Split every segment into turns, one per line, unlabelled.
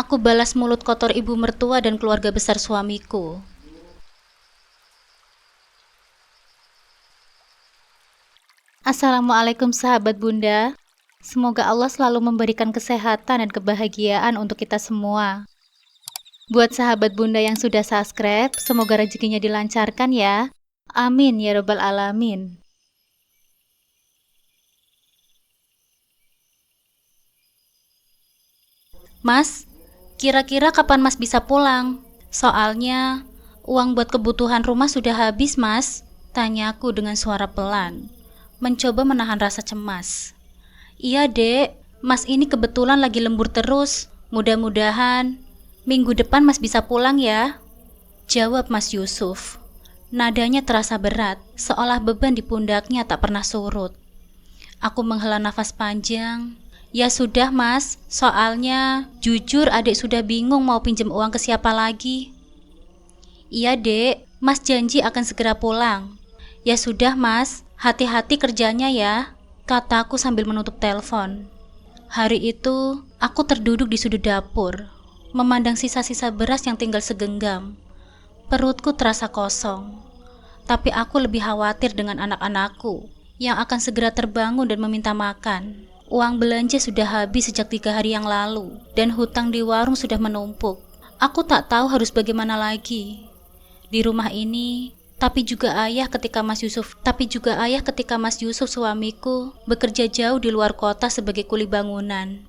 Aku balas mulut kotor ibu mertua dan keluarga besar suamiku. Assalamualaikum sahabat Bunda. Semoga Allah selalu memberikan kesehatan dan kebahagiaan untuk kita semua. Buat sahabat Bunda yang sudah subscribe, semoga rezekinya dilancarkan ya. Amin ya robbal alamin. Mas, kira-kira kapan Mas bisa pulang? Soalnya uang buat kebutuhan rumah sudah habis, Mas. Tanyaku dengan suara pelan, mencoba menahan rasa cemas. Iya, Dek. Mas ini kebetulan lagi lembur terus. Mudah-mudahan minggu depan Mas bisa pulang ya. Jawab Mas Yusuf. Nadanya terasa berat, seolah beban di pundaknya tak pernah surut. Aku menghela nafas panjang. Ya sudah Mas, soalnya jujur adik sudah bingung mau pinjam uang ke siapa lagi. Iya Dek, Mas janji akan segera pulang. Ya sudah Mas, hati-hati kerjanya ya, kataku sambil menutup telepon. Hari itu, aku terduduk di sudut dapur, memandang sisa-sisa beras yang tinggal segenggam. Perutku terasa kosong, tapi aku lebih khawatir dengan anak-anakku yang akan segera terbangun dan meminta makan. Uang belanja sudah habis sejak 3 hari yang lalu, dan hutang di warung sudah menumpuk. Aku tak tahu harus bagaimana lagi. Di rumah ini, tapi juga ayah ketika Mas Yusuf suamiku bekerja jauh di luar kota sebagai kuli bangunan.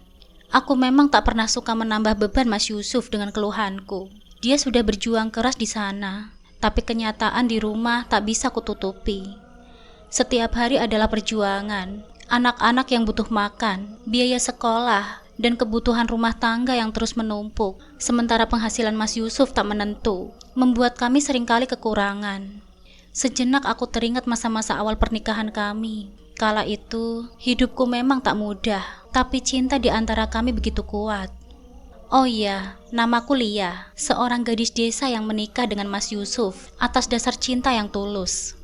Aku memang tak pernah suka menambah beban Mas Yusuf dengan keluhanku. Dia sudah berjuang keras di sana, tapi kenyataan di rumah tak bisa kututupi. Setiap hari adalah perjuangan. Anak-anak yang butuh makan, biaya sekolah, dan kebutuhan rumah tangga yang terus menumpuk. Sementara penghasilan Mas Yusuf tak menentu, membuat kami seringkali kekurangan. Sejenak aku teringat masa-masa awal pernikahan kami. Kala itu, hidupku memang tak mudah, tapi cinta di antara kami begitu kuat. Oh iya, namaku Lia, seorang gadis desa yang menikah dengan Mas Yusuf atas dasar cinta yang tulus.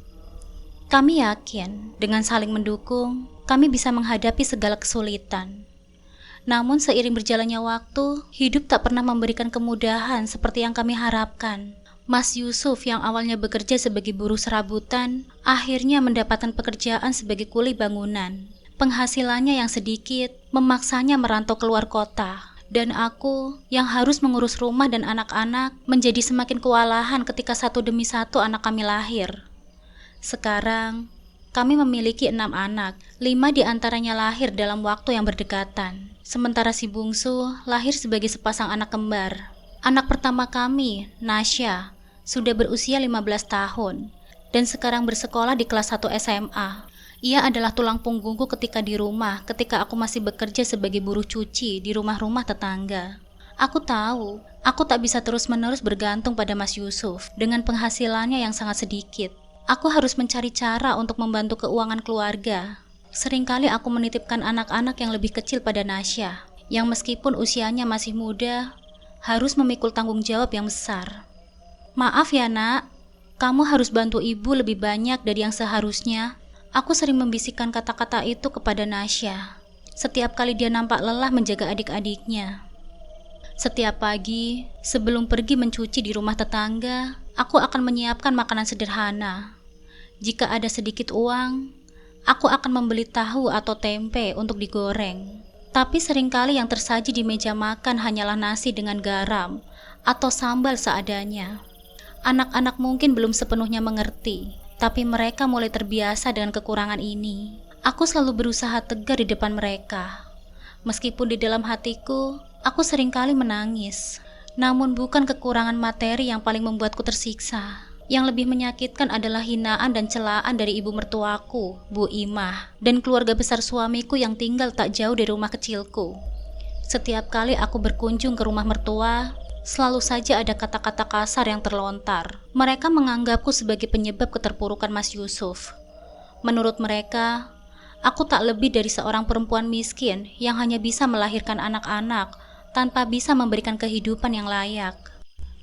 Kami yakin, dengan saling mendukung, kami bisa menghadapi segala kesulitan. Namun seiring berjalannya waktu, hidup tak pernah memberikan kemudahan seperti yang kami harapkan. Mas Yusuf yang awalnya bekerja sebagai buruh serabutan, akhirnya mendapatkan pekerjaan sebagai kuli bangunan. Penghasilannya yang sedikit, memaksanya merantau keluar kota. Dan aku, yang harus mengurus rumah dan anak-anak, menjadi semakin kewalahan ketika satu demi satu anak kami lahir. Sekarang, kami memiliki 6 anak, 5 diantaranya lahir dalam waktu yang berdekatan. Sementara si bungsu lahir sebagai sepasang anak kembar. Anak pertama kami, Nasya, sudah berusia 15 tahun dan sekarang bersekolah di kelas 1 SMA. Ia adalah tulang punggungku ketika ketika aku masih bekerja sebagai buruh cuci di rumah-rumah tetangga. Aku tahu, aku tak bisa terus-menerus bergantung pada Mas Yusuf dengan penghasilannya yang sangat sedikit. Aku harus mencari cara untuk membantu keuangan keluarga. Seringkali aku menitipkan anak-anak yang lebih kecil pada Nasya, yang meskipun usianya masih muda, harus memikul tanggung jawab yang besar. Maaf ya nak, kamu harus bantu ibu lebih banyak dari yang seharusnya. Aku sering membisikkan kata-kata itu kepada Nasya. Setiap kali dia nampak lelah menjaga adik-adiknya. Setiap pagi, sebelum pergi mencuci di rumah tetangga, aku akan menyiapkan makanan sederhana. Jika ada sedikit uang, aku akan membeli tahu atau tempe untuk digoreng. Tapi seringkali yang tersaji di meja makan hanyalah nasi dengan garam atau sambal seadanya. Anak-anak mungkin belum sepenuhnya mengerti, tapi mereka mulai terbiasa dengan kekurangan ini. Aku selalu berusaha tegar di depan mereka. Meskipun di dalam hatiku, aku seringkali menangis. Namun bukan kekurangan materi yang paling membuatku tersiksa. Yang lebih menyakitkan adalah hinaan dan celaan dari ibu mertuaku, Bu Imah, dan keluarga besar suamiku yang tinggal tak jauh dari rumah kecilku. Setiap kali aku berkunjung ke rumah mertua, selalu saja ada kata-kata kasar yang terlontar. Mereka menganggapku sebagai penyebab keterpurukan Mas Yusuf. Menurut mereka, aku tak lebih dari seorang perempuan miskin yang hanya bisa melahirkan anak-anak tanpa bisa memberikan kehidupan yang layak.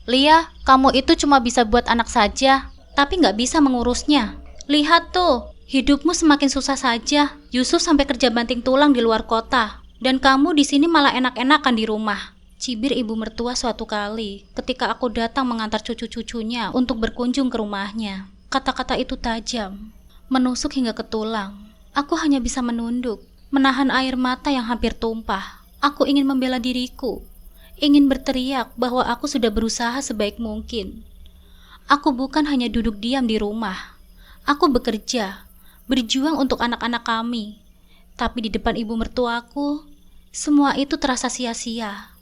Lia, kamu itu cuma bisa buat anak saja, tapi nggak bisa mengurusnya. Lihat tuh, hidupmu semakin susah saja. Yusuf sampai kerja banting tulang di luar kota, dan kamu di sini malah enak-enakan di rumah. cibir ibu mertua suatu kali ketika aku datang mengantar cucu-cucunya untuk berkunjung ke rumahnya. Kata-kata itu tajam, menusuk hingga ke tulang. Aku hanya bisa menunduk, menahan air mata yang hampir tumpah. Aku ingin membela diriku, ingin berteriak bahwa aku sudah berusaha sebaik mungkin. Aku bukan hanya duduk diam di rumah. Aku bekerja, berjuang untuk anak-anak kami. Tapi di depan ibu mertuaku, semua itu terasa sia-sia.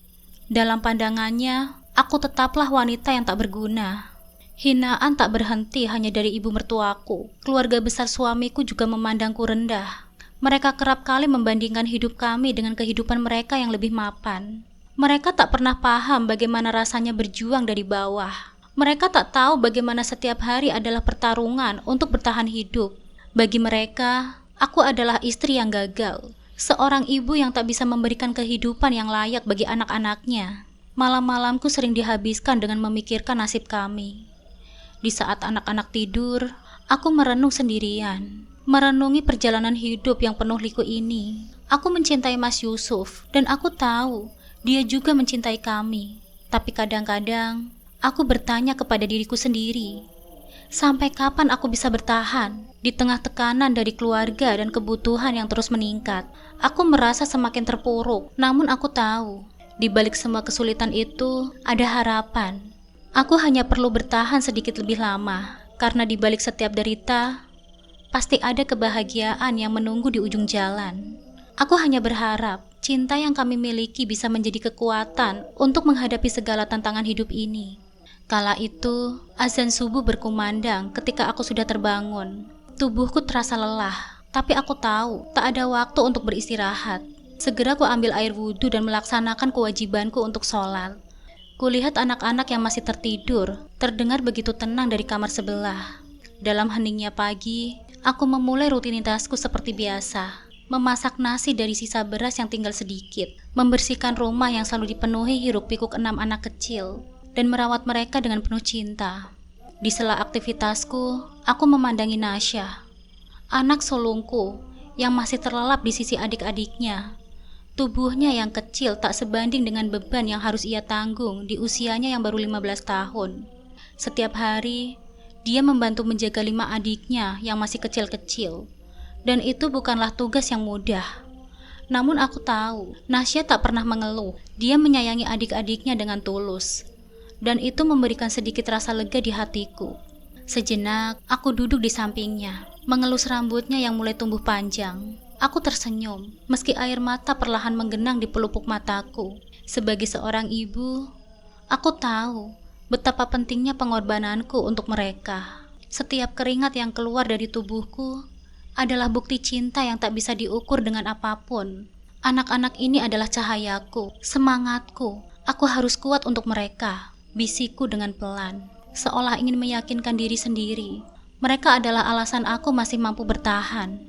Dalam pandangannya, aku tetaplah wanita yang tak berguna. Hinaan tak berhenti hanya dari ibu mertuaku. Keluarga besar suamiku juga memandangku rendah. Mereka kerap kali membandingkan hidup kami dengan kehidupan mereka yang lebih mapan. Mereka tak pernah paham bagaimana rasanya berjuang dari bawah. Mereka tak tahu bagaimana setiap hari adalah pertarungan untuk bertahan hidup. Bagi mereka, aku adalah istri yang gagal, seorang ibu yang tak bisa memberikan kehidupan yang layak bagi anak-anaknya. Malam-malamku sering dihabiskan dengan memikirkan nasib kami. Di saat anak-anak tidur, aku merenung sendirian, merenungi perjalanan hidup yang penuh liku ini. Aku mencintai Mas Yusuf, dan aku tahu dia juga mencintai kami. Tapi kadang-kadang, aku bertanya kepada diriku sendiri, sampai kapan aku bisa bertahan di tengah tekanan dari keluarga dan kebutuhan yang terus meningkat? Aku merasa semakin terpuruk, namun aku tahu, di balik semua kesulitan itu, ada harapan. Aku hanya perlu bertahan sedikit lebih lama, karena di balik setiap derita, pasti ada kebahagiaan yang menunggu di ujung jalan. Aku hanya berharap, cinta yang kami miliki bisa menjadi kekuatan untuk menghadapi segala tantangan hidup ini. Kala itu, azan subuh berkumandang ketika aku sudah terbangun. Tubuhku terasa lelah, tapi aku tahu tak ada waktu untuk beristirahat. Segera ku ambil air wudhu dan melaksanakan kewajibanku untuk sholat. Kulihat anak-anak yang masih tertidur, terdengar begitu tenang dari kamar sebelah. Dalam heningnya pagi, aku memulai rutinitasku seperti biasa. Memasak nasi dari sisa beras yang tinggal sedikit, membersihkan rumah yang selalu dipenuhi hiruk-pikuk 6 anak kecil, dan merawat mereka dengan penuh cinta. Di sela aktivitasku, aku memandangi Nasya, anak sulungku yang masih terlelap di sisi adik-adiknya. Tubuhnya yang kecil tak sebanding dengan beban yang harus ia tanggung di usianya yang baru 15 tahun. Setiap hari, dia membantu menjaga 5 adiknya yang masih kecil-kecil. Dan itu bukanlah tugas yang mudah. Namun aku tahu, Nasya tak pernah mengeluh. Dia menyayangi adik-adiknya dengan tulus. Dan itu memberikan sedikit rasa lega di hatiku. Sejenak, aku duduk di sampingnya, mengelus rambutnya yang mulai tumbuh panjang. Aku tersenyum, meski air mata perlahan menggenang di pelupuk mataku. Sebagai seorang ibu, aku tahu betapa pentingnya pengorbananku untuk mereka. Setiap keringat yang keluar dari tubuhku adalah bukti cinta yang tak bisa diukur dengan apapun. Anak-anak ini adalah cahayaku, semangatku. Aku harus kuat untuk mereka, bisikku dengan pelan, seolah ingin meyakinkan diri sendiri. Mereka adalah alasan aku masih mampu bertahan.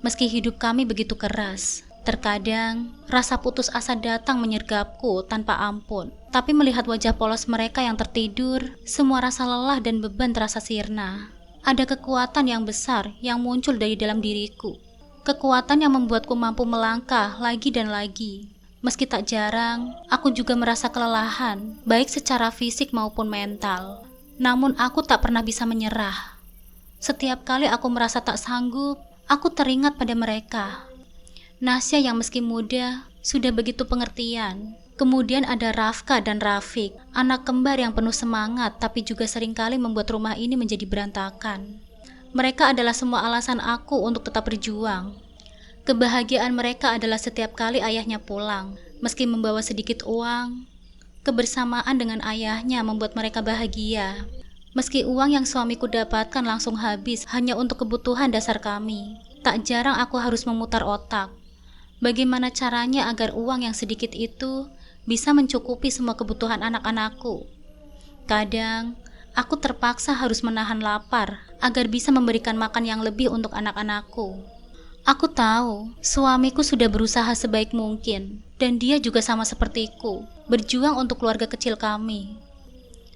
Meski hidup kami begitu keras, terkadang rasa putus asa datang menyergapku tanpa ampun. Tapi melihat wajah polos mereka yang tertidur, semua rasa lelah dan beban terasa sirna. Ada kekuatan yang besar yang muncul dari dalam diriku. Kekuatan yang membuatku mampu melangkah lagi dan lagi. Meski tak jarang, aku juga merasa kelelahan, baik secara fisik maupun mental. Namun aku tak pernah bisa menyerah. Setiap kali aku merasa tak sanggup, aku teringat pada mereka. Nasya yang meski muda, sudah begitu pengertian. Kemudian ada Rafka dan Rafik, anak kembar yang penuh semangat tapi juga seringkali membuat rumah ini menjadi berantakan. Mereka adalah semua alasan aku untuk tetap berjuang. Kebahagiaan mereka adalah setiap kali ayahnya pulang, meski membawa sedikit uang. Kebersamaan dengan ayahnya membuat mereka bahagia. Meski uang yang suamiku dapatkan langsung habis hanya untuk kebutuhan dasar kami, tak jarang aku harus memutar otak. Bagaimana caranya agar uang yang sedikit itu bisa mencukupi semua kebutuhan anak-anakku? Kadang, aku terpaksa harus menahan lapar agar bisa memberikan makan yang lebih untuk anak-anakku. Aku tahu, suamiku sudah berusaha sebaik mungkin, dan dia juga sama sepertiku, berjuang untuk keluarga kecil kami.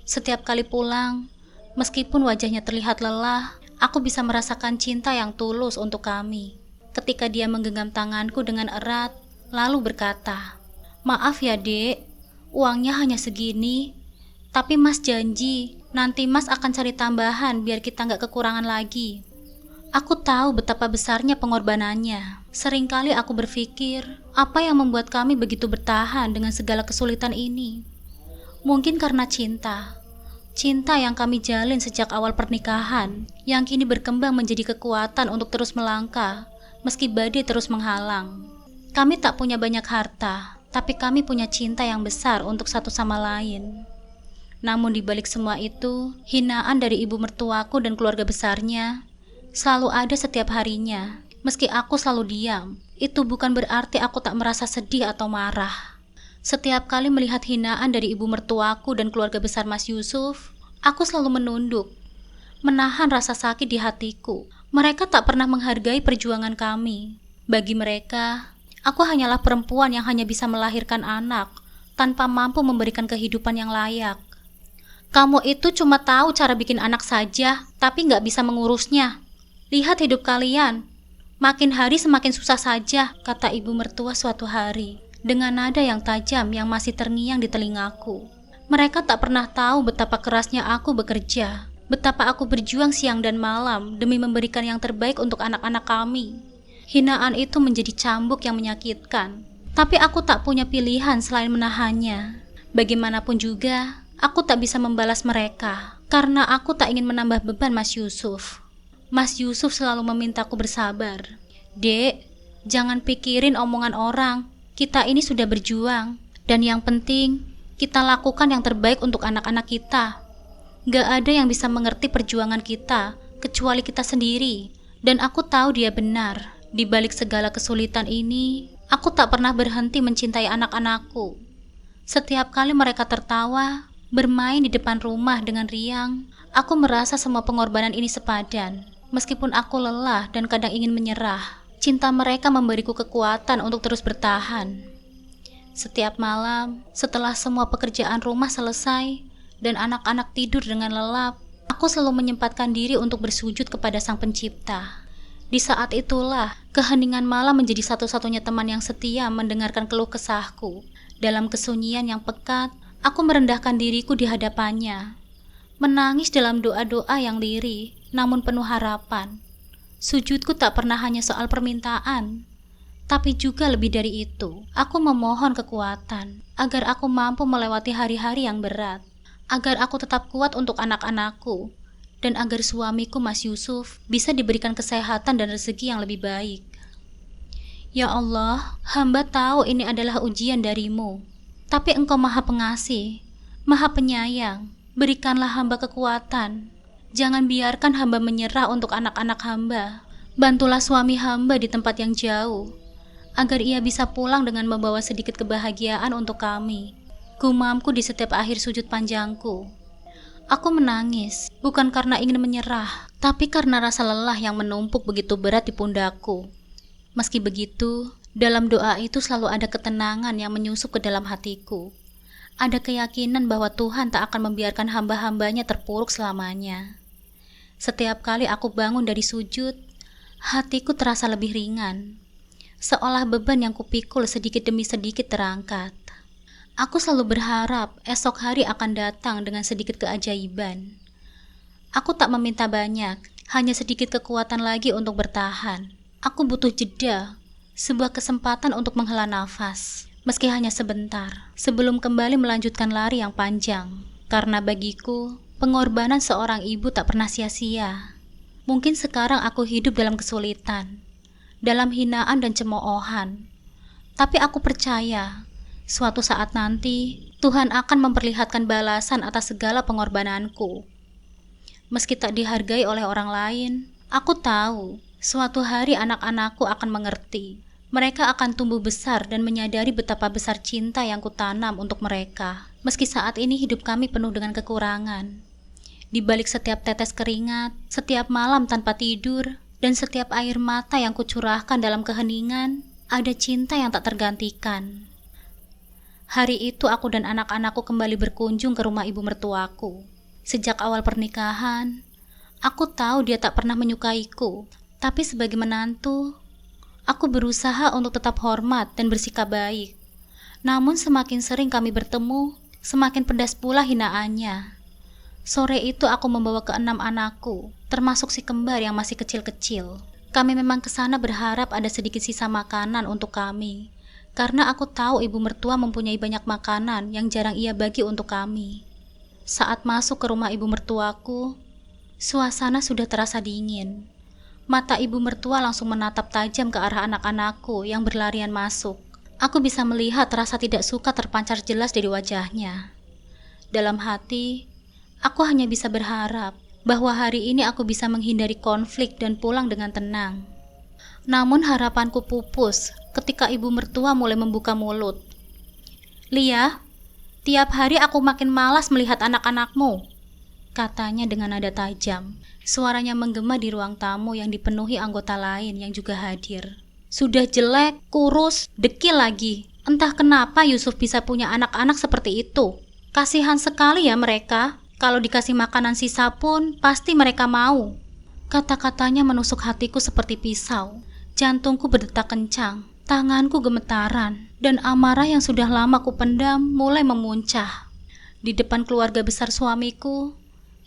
Setiap kali pulang, meskipun wajahnya terlihat lelah, aku bisa merasakan cinta yang tulus untuk kami. Ketika dia menggenggam tanganku dengan erat, lalu berkata, "Maaf ya dek, Uangnya hanya segini, tapi Mas janji nanti Mas akan cari tambahan biar kita nggak kekurangan lagi. Aku tahu betapa besarnya pengorbanannya. Seringkali aku berpikir, apa yang membuat kami begitu bertahan dengan segala kesulitan ini? Mungkin karena cinta. Cinta yang kami jalin sejak awal pernikahan, yang kini berkembang menjadi kekuatan untuk terus melangkah, meski badai terus menghalang. Kami tak punya banyak harta, tapi kami punya cinta yang besar untuk satu sama lain. Namun di balik semua itu, hinaan dari ibu mertuaku dan keluarga besarnya selalu ada setiap harinya. Meski aku selalu diam, itu bukan berarti aku tak merasa sedih atau marah. Setiap kali melihat hinaan dari ibu mertuaku dan keluarga besar Mas Yusuf, aku selalu menunduk, menahan rasa sakit di hatiku. Mereka tak pernah menghargai perjuangan kami. Bagi mereka, aku hanyalah perempuan yang hanya bisa melahirkan anak, tanpa mampu memberikan kehidupan yang layak. Kamu itu cuma tahu cara bikin anak saja, tapi nggak bisa mengurusnya. Lihat hidup kalian, makin hari semakin susah saja, kata ibu mertua suatu hari, dengan nada yang tajam yang masih terngiang di telingaku. Mereka tak pernah tahu betapa kerasnya aku bekerja, betapa aku berjuang siang dan malam demi memberikan yang terbaik untuk anak-anak kami. Hinaan itu menjadi cambuk yang menyakitkan, tapi aku tak punya pilihan selain menahannya. Bagaimanapun juga, aku tak bisa membalas mereka, karena aku tak ingin menambah beban Mas Yusuf. Mas Yusuf selalu memintaku bersabar. Dek, jangan pikirin omongan orang. Kita ini sudah berjuang. Dan yang penting, kita lakukan yang terbaik untuk anak-anak kita. Gak ada yang bisa mengerti perjuangan kita, kecuali kita sendiri. Dan aku tahu dia benar. Di balik segala kesulitan ini, aku tak pernah berhenti mencintai anak-anakku. Setiap kali mereka tertawa, bermain di depan rumah dengan riang, aku merasa semua pengorbanan ini sepadan. Meskipun aku lelah dan kadang ingin menyerah, cinta mereka memberiku kekuatan untuk terus bertahan. Setiap malam, setelah semua pekerjaan rumah selesai dan anak-anak tidur dengan lelap, aku selalu menyempatkan diri untuk bersujud kepada Sang Pencipta. Di saat itulah, keheningan malam menjadi satu-satunya teman yang setia mendengarkan keluh kesahku. Dalam kesunyian yang pekat, aku merendahkan diriku di hadapannya, menangis dalam doa-doa yang lirih, namun penuh harapan. Sujudku tak pernah hanya soal permintaan, tapi juga lebih dari itu. Aku memohon kekuatan, agar aku mampu melewati hari-hari yang berat, agar aku tetap kuat untuk anak-anakku, dan agar suamiku Mas Yusuf bisa diberikan kesehatan dan rezeki yang lebih baik. Ya Allah, hamba tahu ini adalah ujian darimu, tapi Engkau Maha Pengasih, Maha Penyayang. Berikanlah hamba kekuatan. Jangan biarkan hamba menyerah untuk anak-anak hamba. Bantulah suami hamba di tempat yang jauh, agar ia bisa pulang dengan membawa sedikit kebahagiaan untuk kami. Gumamku di setiap akhir sujud panjangku. Aku menangis, bukan karena ingin menyerah, tapi karena rasa lelah yang menumpuk begitu berat di pundakku. Meski begitu, dalam doa itu selalu ada ketenangan yang menyusup ke dalam hatiku. Ada keyakinan bahwa Tuhan tak akan membiarkan hamba-hambanya terpuruk selamanya. Setiap kali aku bangun dari sujud, hatiku terasa lebih ringan, seolah beban yang kupikul sedikit demi sedikit terangkat. Aku selalu berharap esok hari akan datang dengan sedikit keajaiban. Aku tak meminta banyak, hanya sedikit kekuatan lagi untuk bertahan. Aku butuh jeda, sebuah kesempatan untuk menghela nafas, meski hanya sebentar, sebelum kembali melanjutkan lari yang panjang. Karena bagiku, pengorbanan seorang ibu tak pernah sia-sia. Mungkin sekarang aku hidup dalam kesulitan, dalam hinaan dan cemoohan. Tapi aku percaya, suatu saat nanti, Tuhan akan memperlihatkan balasan atas segala pengorbananku. Meski tak dihargai oleh orang lain, aku tahu, suatu hari anak-anakku akan mengerti. Mereka akan tumbuh besar dan menyadari betapa besar cinta yang kutanam untuk mereka. Meski saat ini hidup kami penuh dengan kekurangan. Di balik setiap tetes keringat, setiap malam tanpa tidur, dan setiap air mata yang kucurahkan dalam keheningan, ada cinta yang tak tergantikan. Hari itu aku dan anak-anakku kembali berkunjung ke rumah ibu mertuaku. Sejak awal pernikahan, aku tahu dia tak pernah menyukaiku, tapi sebagai menantu, aku berusaha untuk tetap hormat dan bersikap baik. Namun semakin sering kami bertemu, semakin pedas pula hinaannya. Sore itu aku membawa ke-6 anakku, termasuk si kembar yang masih kecil-kecil. Kami memang ke sana berharap ada sedikit sisa makanan untuk kami, karena aku tahu ibu mertua mempunyai banyak makanan yang jarang ia bagi untuk kami. Saat masuk ke rumah ibu mertuaku, suasana sudah terasa dingin. Mata ibu mertua langsung menatap tajam ke arah anak-anakku yang berlarian masuk. Aku bisa melihat rasa tidak suka terpancar jelas dari wajahnya. Dalam hati, aku hanya bisa berharap bahwa hari ini aku bisa menghindari konflik dan pulang dengan tenang. Namun harapanku pupus ketika ibu mertua mulai membuka mulut. "Lia, tiap hari aku makin malas melihat anak-anakmu," katanya dengan nada tajam. Suaranya menggema di ruang tamu yang dipenuhi anggota lain yang juga hadir. "Sudah jelek, kurus, dekil lagi. Entah kenapa Yusuf bisa punya anak-anak seperti itu. Kasihan sekali ya mereka. Kalau dikasih makanan sisa pun pasti mereka mau." Kata-katanya menusuk hatiku seperti pisau. Jantungku berdetak kencang, tanganku gemetaran, dan amarah yang sudah lama kupendam mulai memuncah. Di depan keluarga besar suamiku,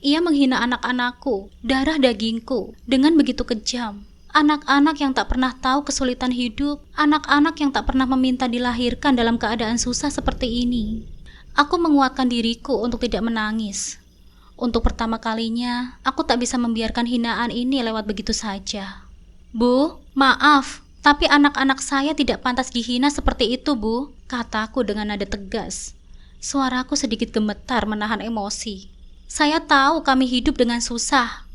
ia menghina anak-anakku, darah dagingku, dengan begitu kejam. Anak-anak yang tak pernah tahu kesulitan hidup, anak-anak yang tak pernah meminta dilahirkan dalam keadaan susah seperti ini. Aku menguatkan diriku untuk tidak menangis. Untuk pertama kalinya, aku tak bisa membiarkan hinaan ini lewat begitu saja. "Bu, maaf, tapi anak-anak saya tidak pantas dihina seperti itu, Bu," kataku dengan nada tegas. Suaraku sedikit gemetar menahan emosi. "Saya tahu kami hidup dengan susah,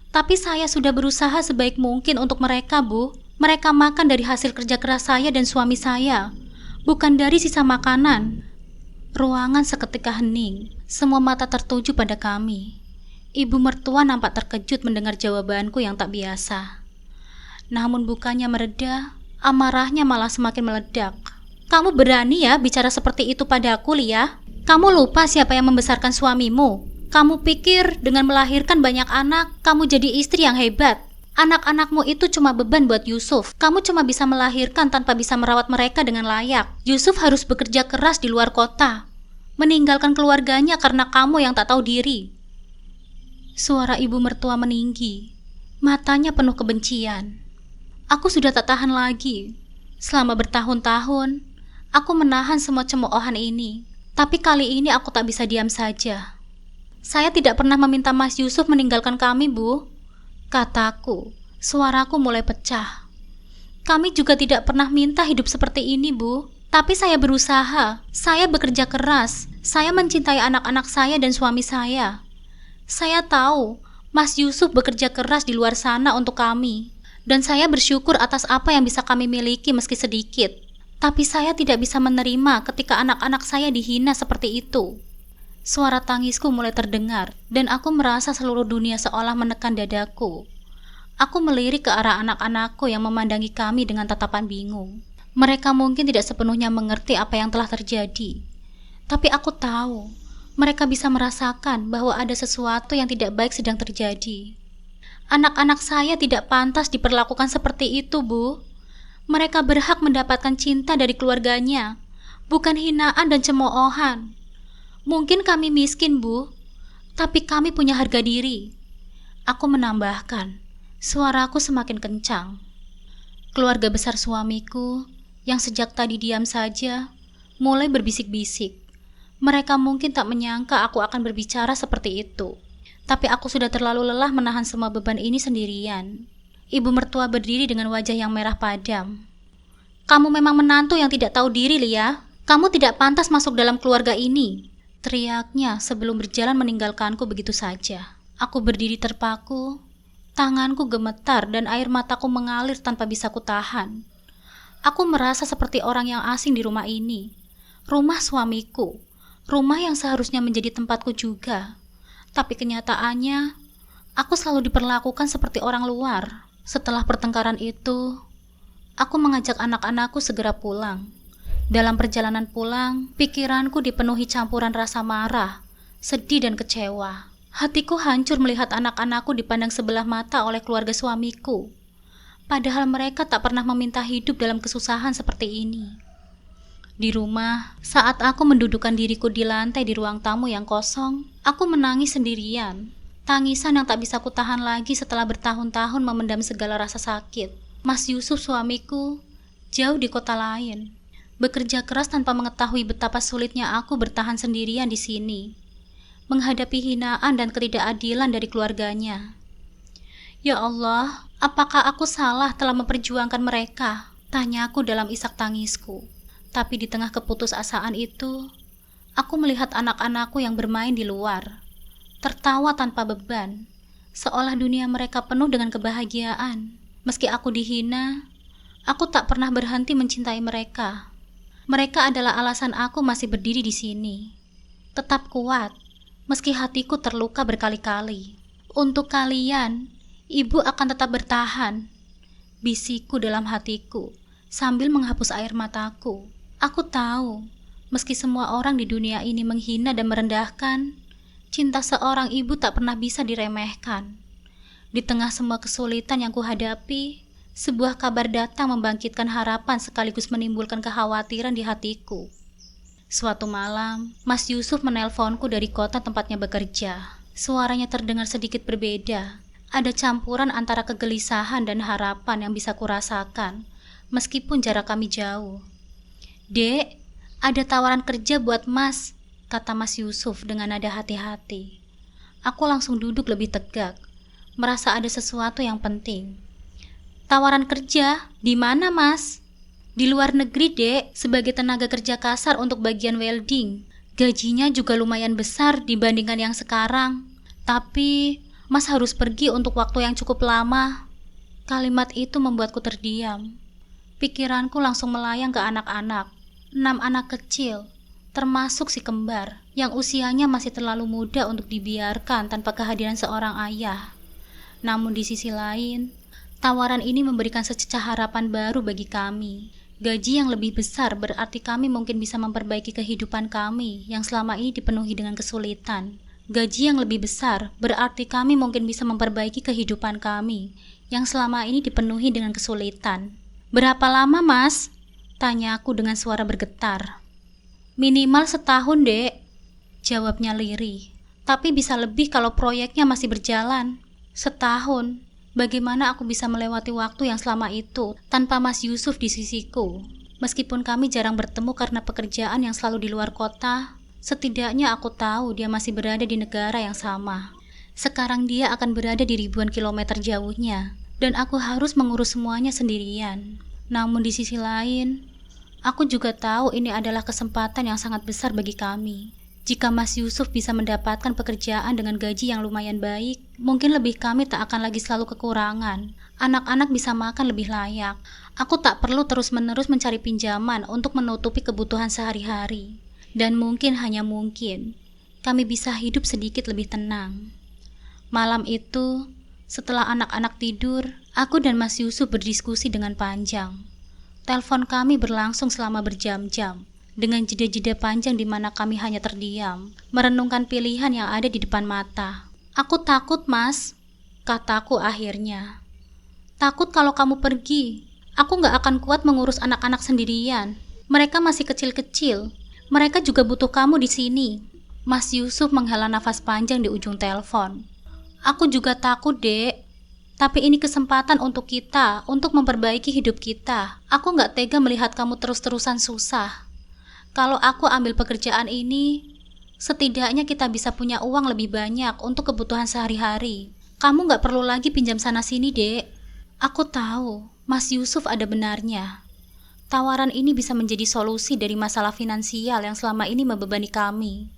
tapi saya sudah berusaha sebaik mungkin untuk mereka, Bu. Mereka makan dari hasil kerja keras saya dan suami saya, bukan dari sisa makanan." Ruangan seketika hening, semua mata tertuju pada kami. Ibu mertua nampak terkejut mendengar jawabanku yang tak biasa. Namun bukannya mereda, amarahnya malah semakin meledak. "Kamu berani ya bicara seperti itu padaku, Lia? Kamu lupa siapa yang membesarkan suamimu? Kamu pikir dengan melahirkan banyak anak, kamu jadi istri yang hebat? Anak-anakmu itu cuma beban buat Yusuf. Kamu cuma bisa melahirkan tanpa bisa merawat mereka dengan layak. Yusuf harus bekerja keras di luar kota, meninggalkan keluarganya karena kamu yang tak tahu diri." Suara ibu mertua meninggi, matanya penuh kebencian. Aku sudah tak tahan lagi. Selama bertahun-tahun, aku menahan semua cemoohan ini. Tapi kali ini aku tak bisa diam saja. "Saya tidak pernah meminta Mas Yusuf meninggalkan kami, Bu," kataku. Suaraku mulai pecah. "Kami juga tidak pernah minta hidup seperti ini, Bu. Tapi saya berusaha. Saya bekerja keras. Saya mencintai anak-anak saya dan suami saya. Saya tahu Mas Yusuf bekerja keras di luar sana untuk kami. Dan saya bersyukur atas apa yang bisa kami miliki meski sedikit. Tapi saya tidak bisa menerima ketika anak-anak saya dihina seperti itu." Suara tangisku mulai terdengar, dan aku merasa seluruh dunia seolah menekan dadaku. Aku melirik ke arah anak-anakku yang memandangi kami dengan tatapan bingung. Mereka mungkin tidak sepenuhnya mengerti apa yang telah terjadi. Tapi aku tahu, mereka bisa merasakan bahwa ada sesuatu yang tidak baik sedang terjadi. Anak-anak saya tidak pantas diperlakukan seperti itu, Bu. Mereka berhak mendapatkan cinta dari keluarganya, bukan hinaan dan cemoohan. Mungkin kami miskin, Bu, tapi kami punya harga diri. Aku menambahkan, suaraku semakin kencang. Keluarga besar suamiku, yang sejak tadi diam saja, mulai berbisik-bisik. Mereka mungkin tak menyangka aku akan berbicara seperti itu. Tapi aku sudah terlalu lelah menahan semua beban ini sendirian. Ibu mertua berdiri dengan wajah yang merah padam. "Kamu memang menantu yang tidak tahu diri, Lia. Kamu tidak pantas masuk dalam keluarga ini," teriaknya sebelum berjalan meninggalkanku begitu saja. Aku berdiri terpaku, tanganku gemetar dan air mataku mengalir tanpa bisa kutahan. Aku merasa seperti orang yang asing di rumah ini. Rumah suamiku, rumah yang seharusnya menjadi tempatku juga. Tapi kenyataannya, aku selalu diperlakukan seperti orang luar. Setelah pertengkaran itu, aku mengajak anak-anakku segera pulang. Dalam perjalanan pulang, pikiranku dipenuhi campuran rasa marah, sedih dan kecewa. Hatiku hancur melihat anak-anakku dipandang sebelah mata oleh keluarga suamiku. Padahal mereka tak pernah meminta hidup dalam kesusahan seperti ini. Di rumah, saat aku mendudukkan diriku di lantai di ruang tamu yang kosong, aku menangis sendirian. Tangisan yang tak bisa kutahan lagi setelah bertahun-tahun memendam segala rasa sakit. Mas Yusuf suamiku jauh di kota lain, bekerja keras tanpa mengetahui betapa sulitnya aku bertahan sendirian di sini, menghadapi hinaan dan ketidakadilan dari keluarganya. Ya Allah, apakah aku salah telah memperjuangkan mereka? Tanyaku dalam isak tangisku. Tapi di tengah keputusasaan itu, aku melihat anak-anakku yang bermain di luar, tertawa tanpa beban, seolah dunia mereka penuh dengan kebahagiaan. Meski aku dihina, aku tak pernah berhenti mencintai mereka. Mereka adalah alasan aku masih berdiri di sini. Tetap kuat, meski hatiku terluka berkali-kali. Untuk kalian, ibu akan tetap bertahan, bisikku dalam hatiku sambil menghapus air mataku. Aku tahu, meski semua orang di dunia ini menghina dan merendahkan, cinta seorang ibu tak pernah bisa diremehkan. Di tengah semua kesulitan yang kuhadapi, sebuah kabar datang membangkitkan harapan sekaligus menimbulkan kekhawatiran di hatiku. Suatu malam, Mas Yusuf menelponku dari kota tempatnya bekerja. Suaranya terdengar sedikit berbeda. Ada campuran antara kegelisahan dan harapan yang bisa kurasakan, meskipun jarak kami jauh. "Dek, ada tawaran kerja buat Mas," kata Mas Yusuf dengan nada hati-hati. Aku langsung duduk lebih tegak, merasa ada sesuatu yang penting. "Tawaran kerja? Di mana, Mas?" "Di luar negeri, Dek, sebagai tenaga kerja kasar untuk bagian welding. Gajinya juga lumayan besar dibandingkan yang sekarang. Tapi Mas harus pergi untuk waktu yang cukup lama." Kalimat itu membuatku terdiam. Pikiranku langsung melayang ke anak-anak. 6 anak kecil, termasuk si kembar, yang usianya masih terlalu muda untuk dibiarkan tanpa kehadiran seorang ayah. Namun di sisi lain, tawaran ini memberikan sececah harapan baru bagi kami. Gaji yang lebih besar berarti kami mungkin bisa memperbaiki kehidupan kami yang selama ini dipenuhi dengan kesulitan. Gaji yang lebih besar berarti kami mungkin bisa memperbaiki kehidupan kami yang selama ini dipenuhi dengan kesulitan. "Berapa lama, Mas?" tanya aku dengan suara bergetar. "Minimal setahun, Dek," jawabnya lirih. "Tapi bisa lebih kalau proyeknya masih berjalan." Setahun? Bagaimana aku bisa melewati waktu yang selama itu tanpa Mas Yusuf di sisiku? Meskipun kami jarang bertemu karena pekerjaan yang selalu di luar kota, setidaknya aku tahu dia masih berada di negara yang sama. Sekarang dia akan berada di ribuan kilometer jauhnya, dan aku harus mengurus semuanya sendirian. Namun di sisi lain, aku juga tahu ini adalah kesempatan yang sangat besar bagi kami. Jika Mas Yusuf bisa mendapatkan pekerjaan dengan gaji yang lumayan baik, mungkin lebih kami tak akan lagi selalu kekurangan. Anak-anak bisa makan lebih layak. Aku tak perlu terus-menerus mencari pinjaman untuk menutupi kebutuhan sehari-hari. Dan mungkin, hanya mungkin, kami bisa hidup sedikit lebih tenang. Malam itu, setelah anak-anak tidur, aku dan Mas Yusuf berdiskusi dengan panjang. Telepon kami berlangsung selama berjam-jam, dengan jeda-jeda panjang di mana kami hanya terdiam, merenungkan pilihan yang ada di depan mata. "Aku takut, Mas," kataku akhirnya. "Takut kalau kamu pergi. Aku gak akan kuat mengurus anak-anak sendirian. Mereka masih kecil-kecil. Mereka juga butuh kamu di sini." Mas Yusuf menghela nafas panjang di ujung telepon. "Aku juga takut, Dek. Tapi ini kesempatan untuk kita, untuk memperbaiki hidup kita. Aku gak tega melihat kamu terus-terusan susah. Kalau aku ambil pekerjaan ini, setidaknya kita bisa punya uang lebih banyak untuk kebutuhan sehari-hari. Kamu gak perlu lagi pinjam sana-sini, Dek." Aku tahu, Mas Yusuf ada benarnya. Tawaran ini bisa menjadi solusi dari masalah finansial yang selama ini membebani kami.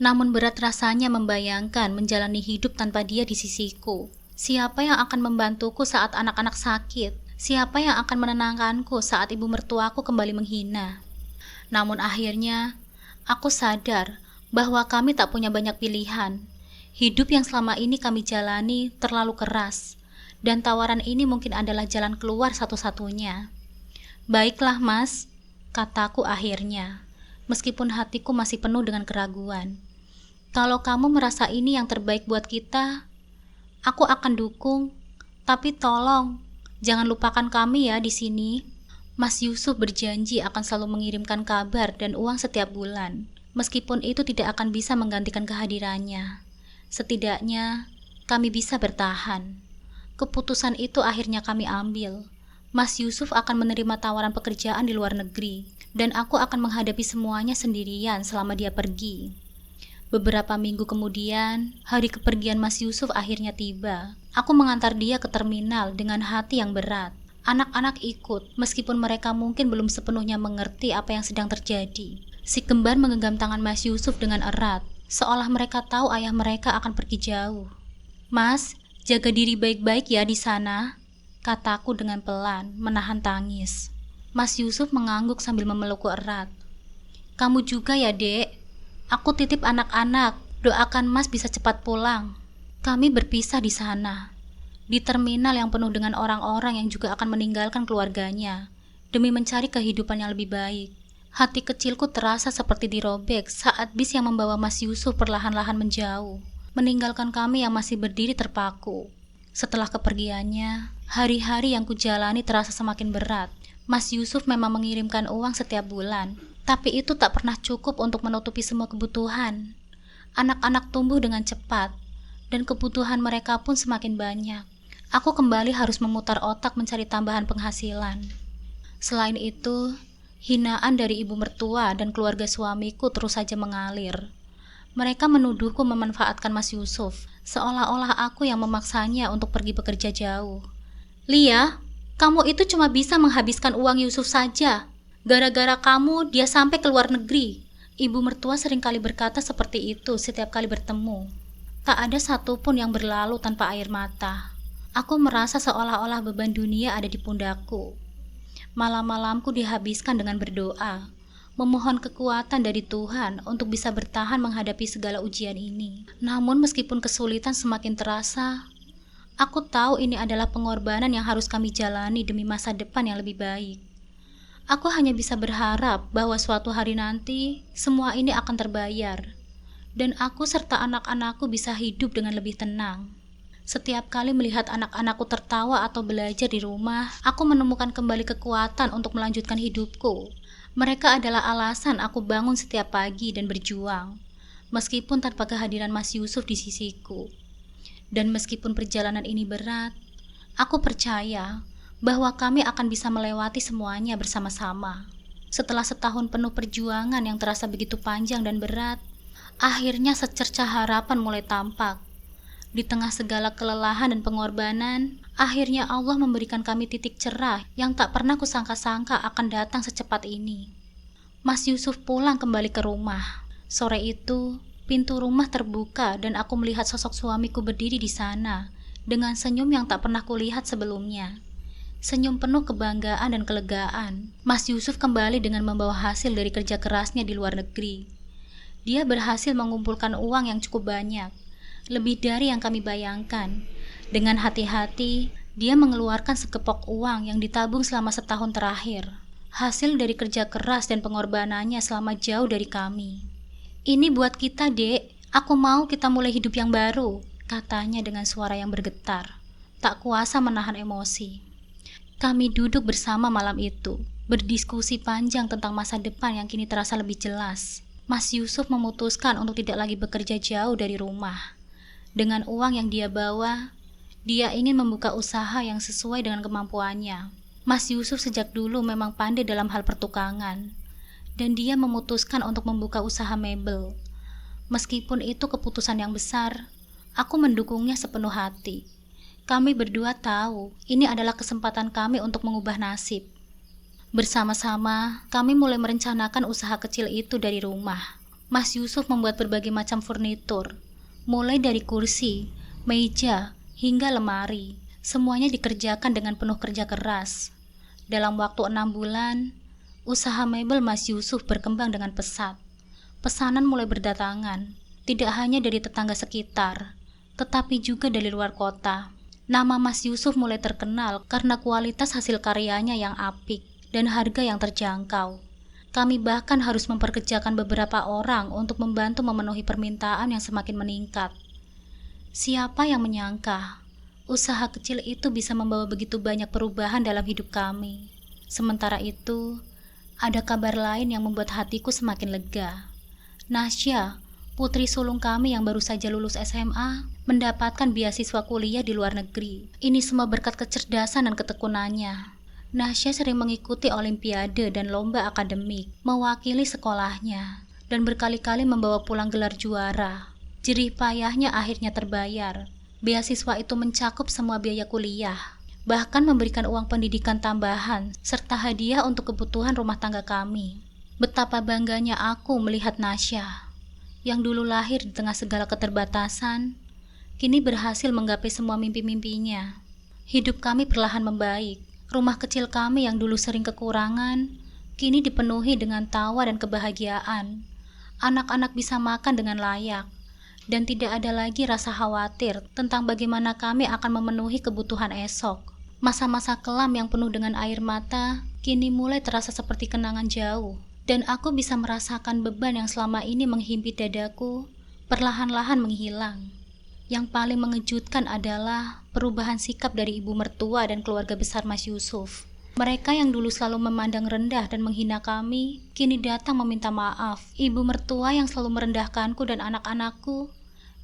Namun berat rasanya membayangkan menjalani hidup tanpa dia di sisiku. Siapa yang akan membantuku saat anak-anak sakit? Siapa yang akan menenangkanku saat ibu mertuaku kembali menghina? Namun akhirnya, aku sadar bahwa kami tak punya banyak pilihan. Hidup yang selama ini kami jalani terlalu keras, dan tawaran ini mungkin adalah jalan keluar satu-satunya. "Baiklah, Mas," kataku akhirnya, meskipun hatiku masih penuh dengan keraguan. "Kalau kamu merasa ini yang terbaik buat kita, aku akan dukung. Tapi tolong, jangan lupakan kami ya di sini." Mas Yusuf berjanji akan selalu mengirimkan kabar dan uang setiap bulan, meskipun itu tidak akan bisa menggantikan kehadirannya. Setidaknya, kami bisa bertahan. Keputusan itu akhirnya kami ambil. Mas Yusuf akan menerima tawaran pekerjaan di luar negeri, dan aku akan menghadapi semuanya sendirian selama dia pergi. Beberapa minggu kemudian, hari kepergian Mas Yusuf akhirnya tiba. Aku mengantar dia ke terminal dengan hati yang berat. Anak-anak ikut, meskipun mereka mungkin belum sepenuhnya mengerti apa yang sedang terjadi. Si kembar menggenggam tangan Mas Yusuf dengan erat, seolah mereka tahu ayah mereka akan pergi jauh. "Mas, jaga diri baik-baik ya di sana," kataku dengan pelan, menahan tangis. Mas Yusuf mengangguk sambil memelukku erat. "Kamu juga ya, Dek. Aku titip anak-anak, doakan Mas bisa cepat pulang." Kami berpisah di sana, di terminal yang penuh dengan orang-orang yang juga akan meninggalkan keluarganya demi mencari kehidupan yang lebih baik. Hati kecilku terasa seperti dirobek saat bis yang membawa Mas Yusuf perlahan-lahan menjauh, meninggalkan kami yang masih berdiri terpaku. Setelah kepergiannya, hari-hari yang kujalani terasa semakin berat. Mas Yusuf memang mengirimkan uang setiap bulan, tapi itu tak pernah cukup untuk menutupi semua kebutuhan. Anak-anak tumbuh dengan cepat, dan kebutuhan mereka pun semakin banyak. Aku kembali harus memutar otak mencari tambahan penghasilan. Selain itu, hinaan dari ibu mertua dan keluarga suamiku terus saja mengalir. Mereka menuduhku memanfaatkan Mas Yusuf, seolah-olah aku yang memaksanya untuk pergi bekerja jauh. "Lia, kamu itu cuma bisa menghabiskan uang Yusuf saja. Gara-gara kamu, dia sampai ke luar negeri." Ibu mertua seringkali berkata seperti itu setiap kali bertemu. Tak ada satupun yang berlalu tanpa air mata. Aku merasa seolah-olah beban dunia ada di pundakku. Malam-malamku dihabiskan dengan berdoa, memohon kekuatan dari Tuhan untuk bisa bertahan menghadapi segala ujian ini. Namun meskipun kesulitan semakin terasa, aku tahu ini adalah pengorbanan yang harus kami jalani demi masa depan yang lebih baik. Aku hanya bisa berharap bahwa suatu hari nanti semua ini akan terbayar, dan aku serta anak-anakku bisa hidup dengan lebih tenang. Setiap kali melihat anak-anakku tertawa atau belajar di rumah, aku menemukan kembali kekuatan untuk melanjutkan hidupku. Mereka adalah alasan aku bangun setiap pagi dan berjuang, meskipun tanpa kehadiran Mas Yusuf di sisiku. Dan meskipun perjalanan ini berat, aku percaya bahwa kami akan bisa melewati semuanya bersama-sama. Setelah setahun penuh perjuangan yang terasa begitu panjang dan berat, akhirnya secercah harapan mulai tampak. Di tengah segala kelelahan dan pengorbanan, akhirnya Allah memberikan kami titik cerah yang tak pernah kusangka-sangka akan datang secepat ini. Mas Yusuf pulang kembali ke rumah. Sore itu, pintu rumah terbuka dan aku melihat sosok suamiku berdiri di sana dengan senyum yang tak pernah kulihat sebelumnya. Senyum penuh kebanggaan dan kelegaan. Mas Yusuf kembali dengan membawa hasil dari kerja kerasnya di luar negeri. Dia berhasil mengumpulkan uang yang cukup banyak, lebih dari yang kami bayangkan. Dengan hati-hati, dia mengeluarkan sekepok uang yang ditabung selama setahun terakhir, hasil dari kerja keras dan pengorbanannya selama jauh dari kami. "Ini buat kita, Dek. Aku mau kita mulai hidup yang baru," katanya dengan suara yang bergetar. Tak kuasa menahan emosi. Kami duduk bersama malam itu, berdiskusi panjang tentang masa depan yang kini terasa lebih jelas. Mas Yusuf memutuskan untuk tidak lagi bekerja jauh dari rumah. Dengan uang yang dia bawa, dia ingin membuka usaha yang sesuai dengan kemampuannya. Mas Yusuf sejak dulu memang pandai dalam hal pertukangan, dan dia memutuskan untuk membuka usaha mebel. Meskipun itu keputusan yang besar, aku mendukungnya sepenuh hati. Kami berdua tahu ini adalah kesempatan kami untuk mengubah nasib. Bersama-sama, kami mulai merencanakan usaha kecil itu dari rumah. Mas Yusuf membuat berbagai macam furnitur, mulai dari kursi, meja, hingga lemari. Semuanya dikerjakan dengan penuh kerja keras. Dalam waktu 6 bulan, usaha mebel Mas Yusuf berkembang dengan pesat. Pesanan mulai berdatangan, tidak hanya dari tetangga sekitar, tetapi juga dari luar kota. Nama Mas Yusuf mulai terkenal karena kualitas hasil karyanya yang apik dan harga yang terjangkau. Kami bahkan harus memperkerjakan beberapa orang untuk membantu memenuhi permintaan yang semakin meningkat. Siapa yang menyangka, usaha kecil itu bisa membawa begitu banyak perubahan dalam hidup kami. Sementara itu, ada kabar lain yang membuat hatiku semakin lega. Nasya, putri sulung kami yang baru saja lulus SMA, mendapatkan beasiswa kuliah di luar negeri. Ini semua berkat kecerdasan dan ketekunannya. Nasya sering mengikuti olimpiade dan lomba akademik, mewakili sekolahnya, dan berkali-kali membawa pulang gelar juara. Jerih payahnya akhirnya terbayar. Beasiswa itu mencakup semua biaya kuliah, bahkan memberikan uang pendidikan tambahan, serta hadiah untuk kebutuhan rumah tangga kami. Betapa bangganya aku melihat Nasya, yang dulu lahir di tengah segala keterbatasan, kini berhasil menggapai semua mimpi-mimpinya. Hidup kami perlahan membaik. Rumah kecil kami yang dulu sering kekurangan, kini dipenuhi dengan tawa dan kebahagiaan. Anak-anak bisa makan dengan layak, dan tidak ada lagi rasa khawatir tentang bagaimana kami akan memenuhi kebutuhan esok. Masa-masa kelam yang penuh dengan air mata kini mulai terasa seperti kenangan jauh, dan aku bisa merasakan beban yang selama ini menghimpit dadaku perlahan-lahan menghilang. Yang paling mengejutkan adalah perubahan sikap dari ibu mertua dan keluarga besar Mas Yusuf. Mereka yang dulu selalu memandang rendah dan menghina kami, kini datang meminta maaf. Ibu mertua yang selalu merendahkanku dan anak-anakku,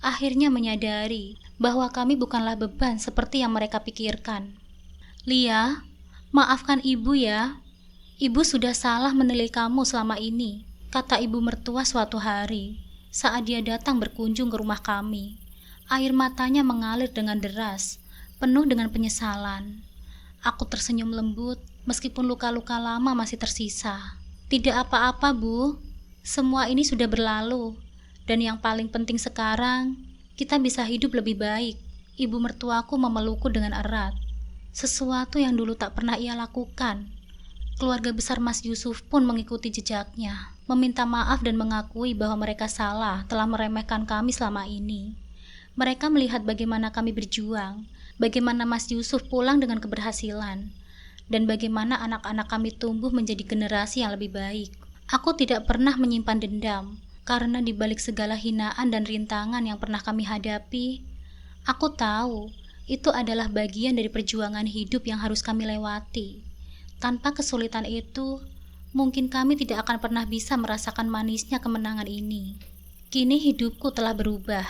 akhirnya menyadari bahwa kami bukanlah beban seperti yang mereka pikirkan. Lia, maafkan ibu ya. Ibu sudah salah menilai kamu selama ini, kata ibu mertua suatu hari saat dia datang berkunjung ke rumah kami. Air matanya mengalir dengan deras, penuh dengan penyesalan. Aku tersenyum lembut, meskipun luka-luka lama masih tersisa. Tidak apa-apa, Bu. Semua ini sudah berlalu. Dan yang paling penting sekarang, kita bisa hidup lebih baik. Ibu mertuaku memelukku dengan erat. Sesuatu yang dulu tak pernah ia lakukan. Keluarga besar Mas Yusuf pun mengikuti jejaknya, meminta maaf dan mengakui bahwa mereka salah telah meremehkan kami selama ini. Mereka melihat bagaimana kami berjuang, bagaimana Mas Yusuf pulang dengan keberhasilan, dan bagaimana anak-anak kami tumbuh menjadi generasi yang lebih baik. Aku tidak pernah menyimpan dendam, karena di balik segala hinaan dan rintangan yang pernah kami hadapi, aku tahu itu adalah bagian dari perjuangan hidup yang harus kami lewati. Tanpa kesulitan itu, mungkin kami tidak akan pernah bisa merasakan manisnya kemenangan ini. Kini hidupku telah berubah.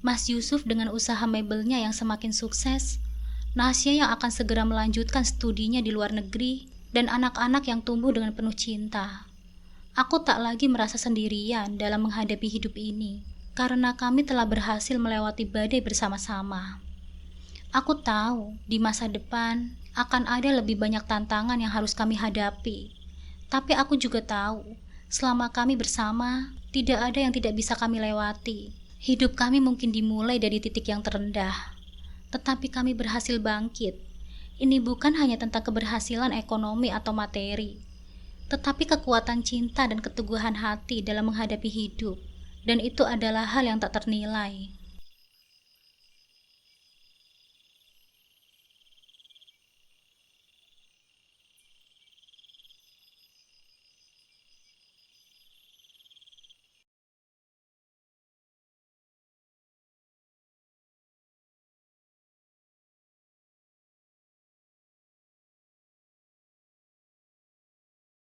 Mas Yusuf dengan usaha mebelnya yang semakin sukses, Nasya yang akan segera melanjutkan studinya di luar negeri, dan anak-anak yang tumbuh dengan penuh cinta. Aku tak lagi merasa sendirian dalam menghadapi hidup ini, karena kami telah berhasil melewati badai bersama-sama. Aku tahu di masa depan akan ada lebih banyak tantangan yang harus kami hadapi, tapi aku juga tahu selama kami bersama, tidak ada yang tidak bisa kami lewati. Hidup kami mungkin dimulai dari titik yang terendah, tetapi kami berhasil bangkit. Ini bukan hanya tentang keberhasilan ekonomi atau materi, tetapi kekuatan cinta dan keteguhan hati dalam menghadapi hidup, dan itu adalah hal yang tak ternilai.